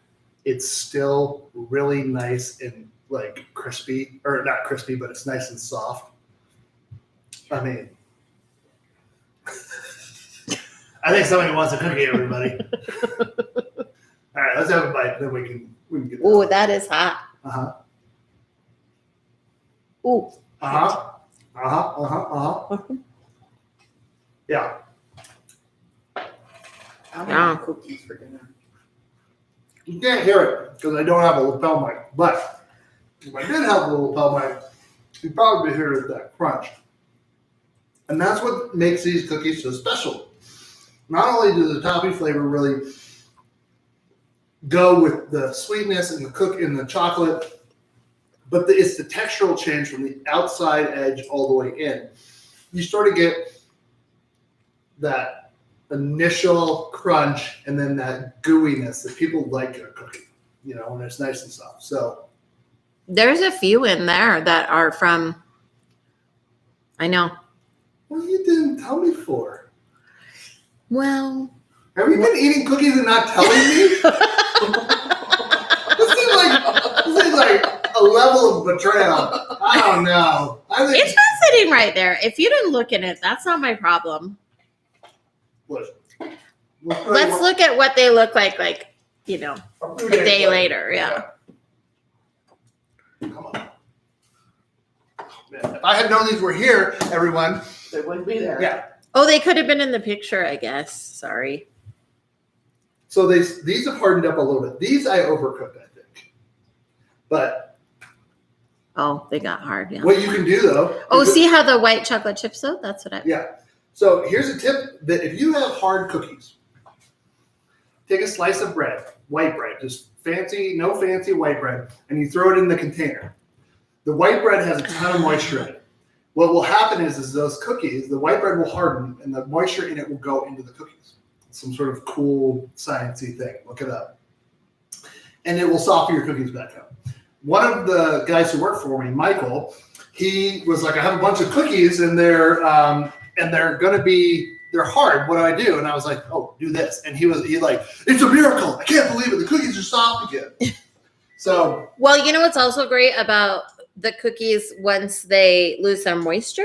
it's still really nice and like crispy, or not crispy, but it's nice and soft. I mean, I think somebody wants a cookie, everybody. All right, let's have a bite, then we can get. Ooh, that is hot. Uh-huh. Ooh. Yeah. I'm Yeah. having cookies for dinner. You can't hear it because I don't have a lapel mic. But if I did have a lapel mic, you'd probably hear that crunch. And that's what makes these cookies so special. Not only does the toffee flavor really go with the sweetness and the chocolate, but it's the textural change from the outside edge all the way in. You start to get that initial crunch and then that gooiness that people like in a cookie, when it's nice and soft. So There's a few in there that are from, I know. what you didn't tell me for? Well, Have you been eating cookies and not telling me? This seems like a level of betrayal. I don't know. I think it's not sitting right there. If you didn't look in it, that's not my problem. Let's look at what they look like a day later. Yeah. Come on. Man, if I had known these were here, everyone. They wouldn't be there. Yeah. Oh, they could have been in the picture, I guess. Sorry. So these have hardened up a little bit. These I overcooked, I think. But Oh, they got hard. Yeah. what you can do though. Oh, is see how the white chocolate chips though? That's what I. Yeah. So here's a tip that if you have hard cookies, take a slice of bread, white bread, just no fancy white bread, and you throw it in the container. The white bread has a ton of moisture in it. What will happen is those cookies, the white bread will harden and the moisture in it will go into the cookies. Some sort of cool sciencey thing. Look it up. And it will soften your cookies back up. One of the guys who worked for me, Michael, he was like, I have a bunch of cookies and they're hard. What do I do? And I was like, oh, do this. And he's like, it's a miracle. I can't believe it. The cookies are soft again. So. Well, you know what's also great about the cookies once they lose their moisture?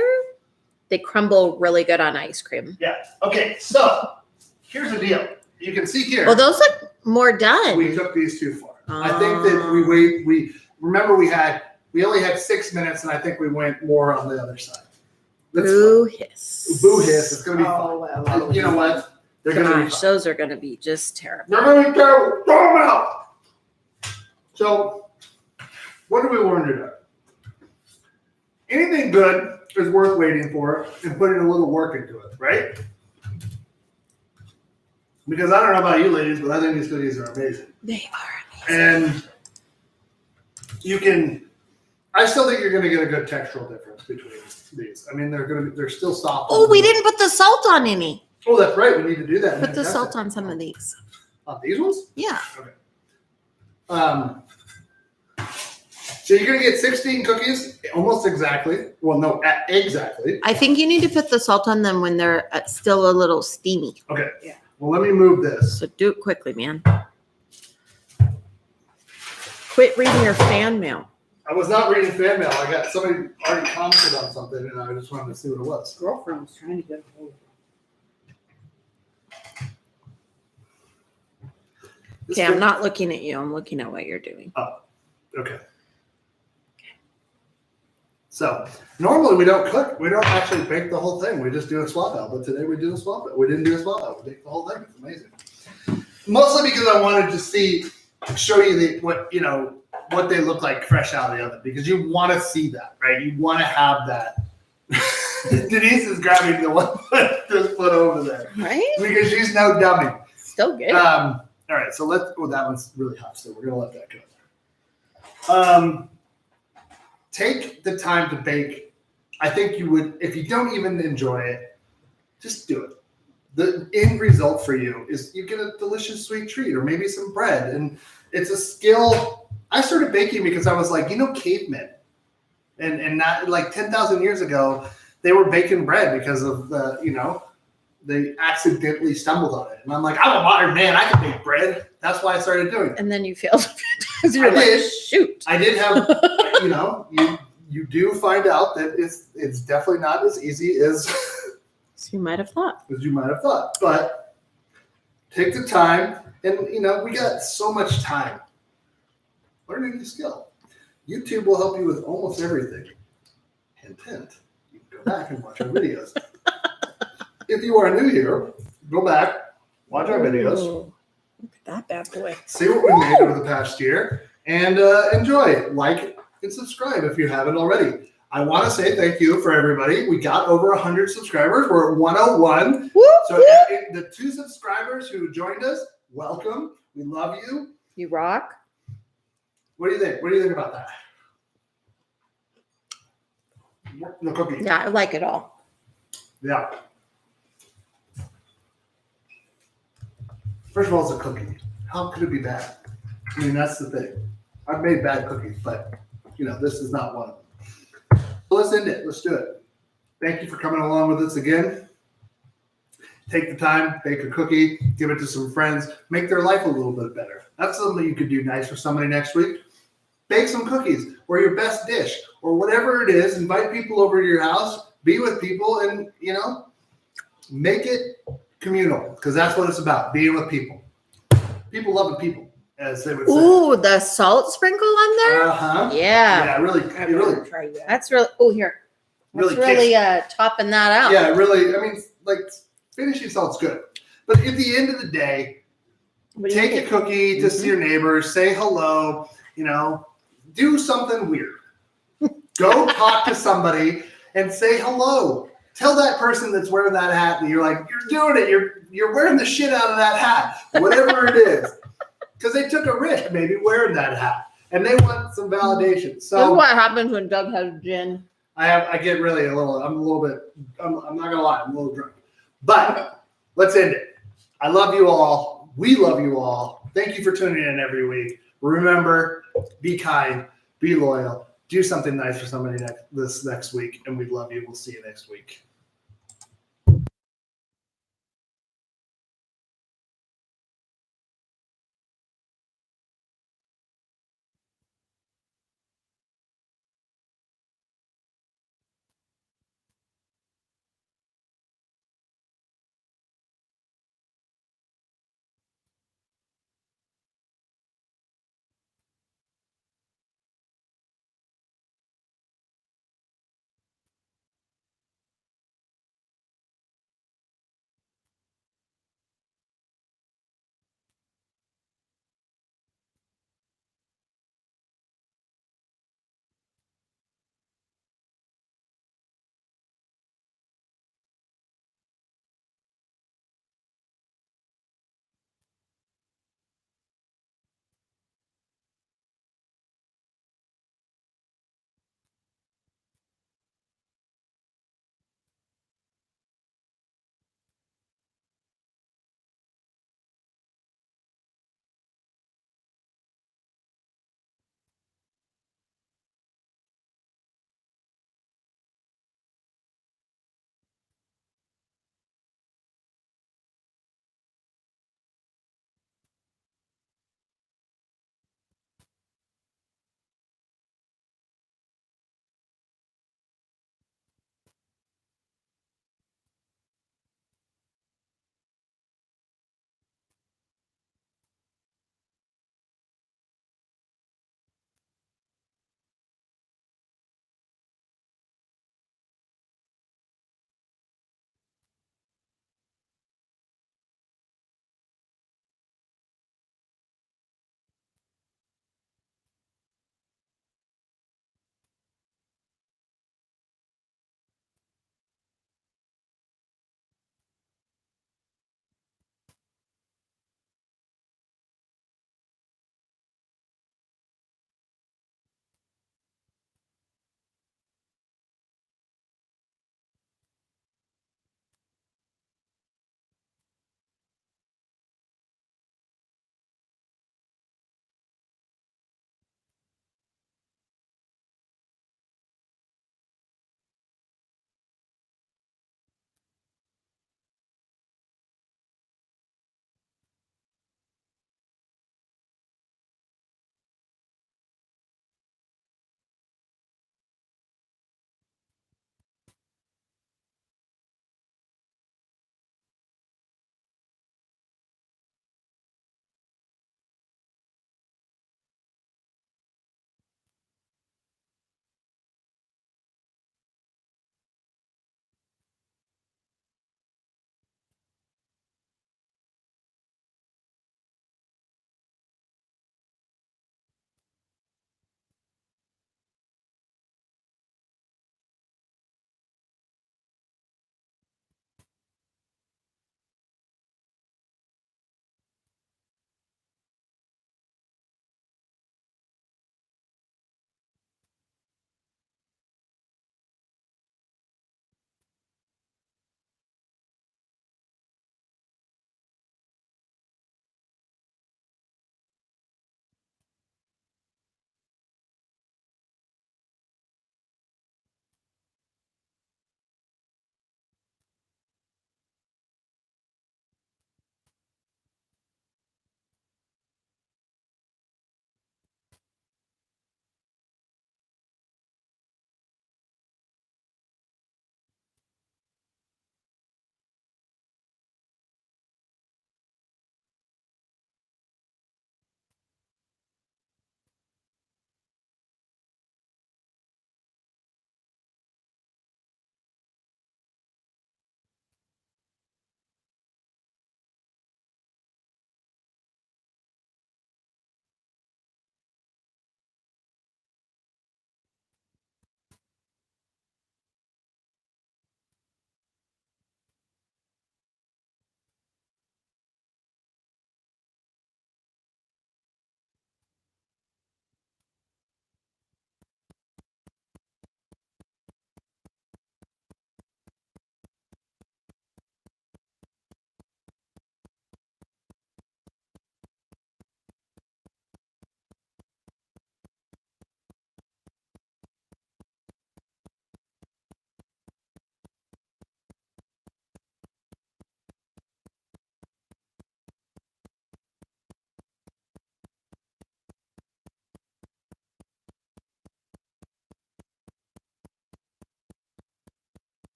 They crumble really good on ice cream. Yeah. Okay. So here's the deal. You can see here. Well, those look more done. We took these too far. I think that we remember we only had 6 minutes and I think we went more on the other side. Boo hiss. Boo hiss. It's going to be fun. Well, You know what? They're going to be Gosh, fun. those are going to be just terrible. They're going to be terrible. Throw them out. So what do we learn today? Anything good is worth waiting for and putting a little work into it, right? Because I don't know about you ladies, but I think these cookies are amazing. They are amazing. And I still think you're going to get a good textural difference between these. I mean, they're still soft. Oh, we didn't put the salt on any. Oh, that's right. We need to do that. Put the salt on some of these. On these ones? Yeah. Okay. So you're going to get 16 cookies, almost exactly. Well, no, exactly. I think you need to put the salt on them when they're still a little steamy. Okay. Yeah. Well, let me move this. So do it quickly, man. Quit reading your fan mail. I was not reading fan mail. I got somebody already commented on something, and I just wanted to see what it was. girlfriend was trying to get a hold of This Okay, I'm cook- not looking at you. I'm looking at what you're doing. Okay. So normally we don't cook. We don't actually bake the whole thing. We just do a swap out. But today we do a swap out. We didn't do a swap out. We baked the whole thing. It's amazing. Mostly because I wanted to show you what they look like fresh out of the oven, because you want to see that, right? You want to have that Denise is grabbing the one that just put over there Right? because she's no dummy. Still good. All right, so let's. Oh, that one's really hot, so we're gonna let that go. Take the time to bake. I think you would, if you don't even enjoy it, just do it. The end result for you is you get a delicious sweet treat, or maybe some bread, and it's a skill. I started baking because I was like, cavemen, and not like 10,000 years ago, they were baking bread because of they accidentally stumbled on it. And I'm like, I'm a modern man. I can bake bread. That's why I started doing it. And then you failed. You're I like, did. shoot. I did have, you do find out that it's definitely not as easy as You might have thought. you might have thought. But take the time, and we got so much time. Learn a new skill. YouTube will help you with almost everything. Hint, hint. You can go back and watch our videos. If you are new here, go back, watch our videos, Ooh, look at that bad boy. see what we made over the past year, and enjoy. Like and subscribe if you haven't already. I want to say thank you for everybody. We got over 100 subscribers. We're at 101. Whoop, So whoop. the 2 subscribers who joined us, welcome. We love you. You rock. What do you think? What do you think about that? The cookie. Yeah, I like it all. Yeah. First of all, it's a cookie. How could it be bad? I mean, that's the thing. I've made bad cookies, but this is not one of them. So let's end it. Let's do it. Thank you for coming along with us again. Take the time, bake a cookie, give it to some friends, make their life a little bit better. That's something you could do nice for somebody next week. Bake some cookies or your best dish or whatever it is. Invite people over to your house, be with people, and, make it communal, because that's what it's about, being with people. People loving people, as they would say. Ooh, the salt sprinkle on there? Uh-huh. Yeah. Yeah, I've never tried that. That's really, oh, here. That's Really really topping that out. yeah, really, I mean, like, finishing salt's good. But at the end of the day, What do you take a think? cookie to see your neighbors, say hello, do something weird. Go talk to somebody and say hello. Tell that person that's wearing that hat that you're like, you're doing it. You're wearing the shit out of that hat, whatever it is. Because they took a risk maybe wearing that hat. And they want some validation. This is So what happens when Doug has gin. I get really I'm not going to lie, I'm a little drunk. But let's end it. I love you all. We love you all. Thank you for tuning in every week. Remember, be kind, be loyal, do something nice for somebody this next week, and we love you. We'll see you next week.